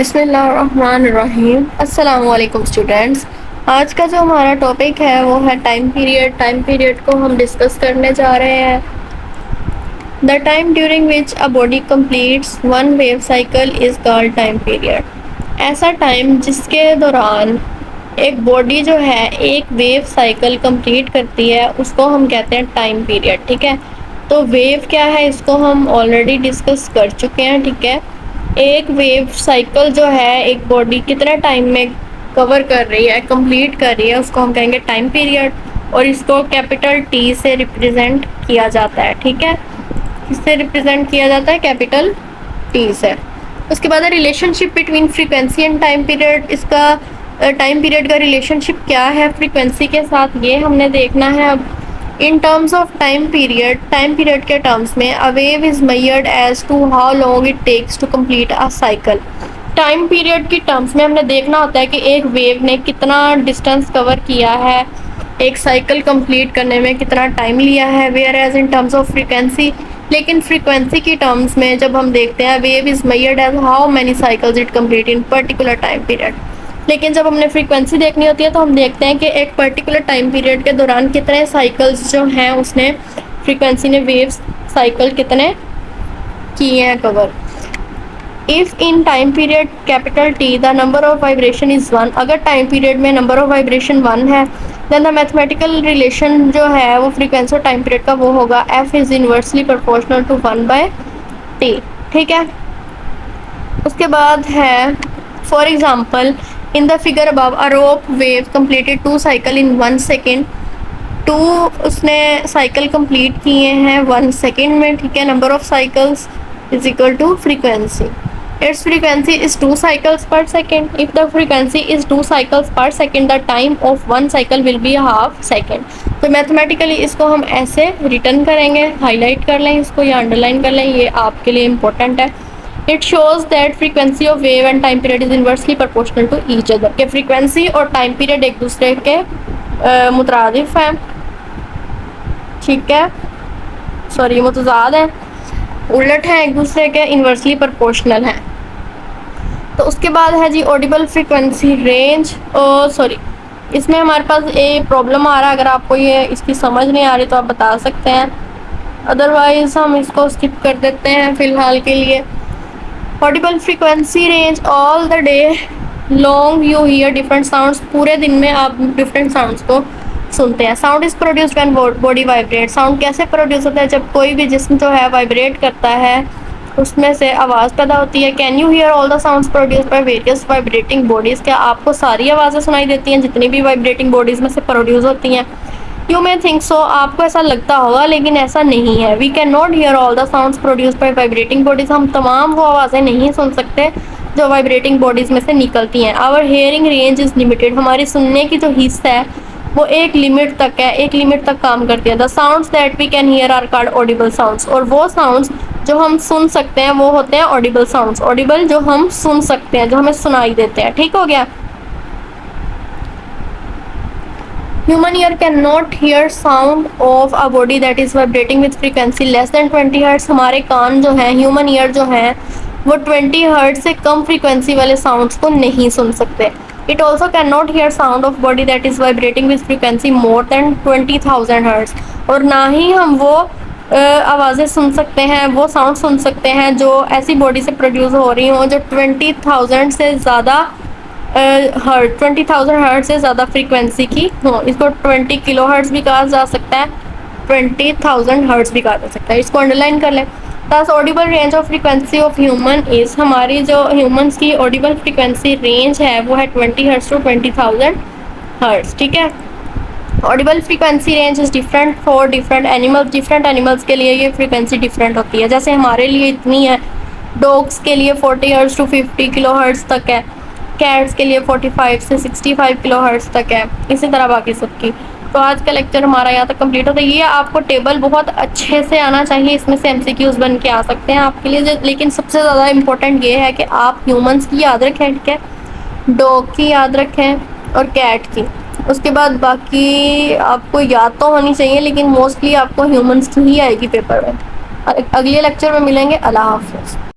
बिस्मिल्लाहिर्रहमानिर्रहीम। अस्सलामुअलैकुम स्टूडेंट्स। आज का जो हमारा टॉपिक है वो है टाइम पीरियड। टाइम पीरियड को हम डिस्कस करने जा रहे हैं। The time during which a body completes one wave cycle is called time period. ऐसा टाइम जिसके दौरान एक बॉडी जो है एक वेव साइकिल कंप्लीट करती है उसको हम कहते हैं टाइम पीरियड। ठीक है, तो वेव क्या है इसको हम ऑलरेडी डिस्कस कर चुके हैं। ठीक है, एक वेव साइकिल जो है एक बॉडी कितने टाइम में कवर कर रही है, कंप्लीट कर रही है, उसको हम कहेंगे टाइम पीरियड। और इसको कैपिटल टी से रिप्रेजेंट किया जाता है। ठीक है, इससे रिप्रेजेंट किया जाता है कैपिटल टी से। उसके बाद है relationship between frequency and time period. इसका टाइम पीरियड का रिलेशनशिप क्या है फ्रीक्वेंसी के साथ, ये हमने देखना है। अब in terms of time period के टर्म्स में a wave is measured as to how long it takes to complete a cycle. Time period की टर्म्स में हमने देखना होता है कि एक वेव ने कितना डिस्टेंस कवर किया है, एक साइकिल कंप्लीट करने में कितना टाइम लिया है, where as in terms of frequency. लेकिन फ्रीक्वेंसी की टर्म्स में जब हम देखते हैं wave is measured as how many cycles it complete in particular time period. लेकिन जब हमने फ्रीक्वेंसी देखनी होती है तो हम देखते हैं कि एक पर्टिकुलर टाइम पीरियड के दौरान कितने साइकिल्स जो हैं उसने फ्रीक्वेंसी ने वेव साइकिल कितने किए हैं cover. If in time period capital T the number of vibration is one, अगर टाइम पीरियड में नंबर ऑफ वाइब्रेशन वन है देन द मैथमेटिकल रिलेशन जो है वो फ्रीक्वेंसी और टाइम पीरियड का वो होगा F is inversely proportional to one by T. ठीक है, उसके बाद है for example in the figure above a rope wave completed two cycle इन 1 सेकेंड। टू उसने साइकिल कंप्लीट किए हैं 1 सेकेंड में। ठीक है, number of cycles is equal to frequency. Its frequency is 2 cycles per second. If the frequency is 2 cycles per second the time of 1 cycle will be half second. तो mathematically इसको हम ऐसे return करेंगे, highlight कर लें इसको या underline कर लें, ये आपके लिए इम्पोर्टेंट है। It shows that frequency of wave and time period is inversely proportional to each other, के फ्रीक्वेंसी और टाइम पीरियड एक दूसरे के मुतरादिफ हैं। ठीक है, सॉरी मुतजाद है, उलट है एक दूसरे के, इन्वर्सली प्रोपोर्शनल हैं। तो उसके बाद है जी ऑडिबल फ्रीक्वेंसी रेंज। सॉरी, इसमें हमारे पास एक प्रॉब्लम आ रहा है, अगर आपको ये इसकी समझ नहीं आ रही तो आप बता सकते हैं, अदरवाइज हम इसको स्किप कर देते हैं फ़िलहाल के लिए। Audible frequency range all the day long you here different sounds, पूरे दिन में आप डिफरेंट साउंड्स को सुनते हैं। Sound is produced when body vibrate, sound कैसे प्रोड्यूस होता है, जब कोई भी जिस्म जो है वाइब्रेट करता है उसमें से आवाज़ पैदा होती है। Can you here all the sounds produced by various vibrating bodies, क्या आपको सारी आवाज़ें सुनाई देती हैं जितनी भी वाइब्रेटिंग बॉडीज़ में से प्रोड्यूस होती हैं। यू मे थिंक सो, आपको ऐसा लगता होगा लेकिन ऐसा नहीं है। We can not hear all the sounds produced by vibrating bodies, हम तमाम वो आवाज़ें नहीं सुन सकते जो वाइब्रेटिंग बॉडीज़ में से निकलती हैं। Our hearing range is limited, हमारी सुनने की जो हिस्सा है वो एक लिमिट तक है, एक लिमिट तक काम करती है। The sounds that we can hear are called audible sounds, और वो साउंड्स जो हम सुन सकते हैं वो होते हैं ऑडिबल साउंड्स। ऑडिबल जो हम सुन सकते हैं, जो हमें सुनाई देते हैं। ठीक हो गया। Human ear cannot hear sound of a body that is vibrating with frequency less than 20 hertz, हमारे कान जो हैं, ह्यूमन ईयर जो हैं वो 20 हर्ट्ज से कम फ्रीक्वेंसी वाले साउंड्स को नहीं सुन सकते। It also can not here sound of body that is vibrating with frequency more than 20,000 hertz, और ना ही हम वो आवाज़ें सुन सकते हैं, वो साउंड सुन सकते हैं जो ऐसी बॉडी से प्रोड्यूस हो रही हों जो 20,000 से ज़्यादा 20,000 हर्ट्ज से ज़्यादा फ्रीक्वेंसी की हो। इसको 20 किलो हर्ट्ज भी कहा जा सकता है, 20,000 हर्ट्ज भी कहा जा सकता है। इसको अंडरलाइन कर लें। दस Audible range of frequency of human is, हमारी जो ह्यूमंस की ऑडिबल फ्रीक्वेंसी रेंज है वो है 20 हर्ट्ज टू 20,000 हर्ट्ज। ठीक है, Audible frequency range is different for different animals, different animals के लिए ये फ्रीक्वेंसी डिफरेंट होती है। जैसे हमारे लिए इतनी है, डॉग्स के लिए 40 हर्ट्ज टू 50 किलो हर्ट्ज तक है, कैट्स के लिए 45 से 65 किलो हर्ट्ज तक है, इसी तरह बाकी सबकी। तो आज का लेक्चर हमारा यहाँ तक कंप्लीट होता है। ये आपको टेबल बहुत अच्छे से आना चाहिए, इसमें से एमसीक्यूज बन के आ सकते हैं आपके लिए। लेकिन सबसे ज़्यादा इम्पोर्टेंट ये है कि आप ह्यूमंस की याद रखें, ठीक है, डॉग की याद रखें और कैट की। उसके बाद बाकी आपको याद तो होनी चाहिए, लेकिन मोस्टली आपको ह्यूमंस की ही आएगी पेपर में। अगले लेक्चर में मिलेंगे। अल्लाह हाफ़िज़।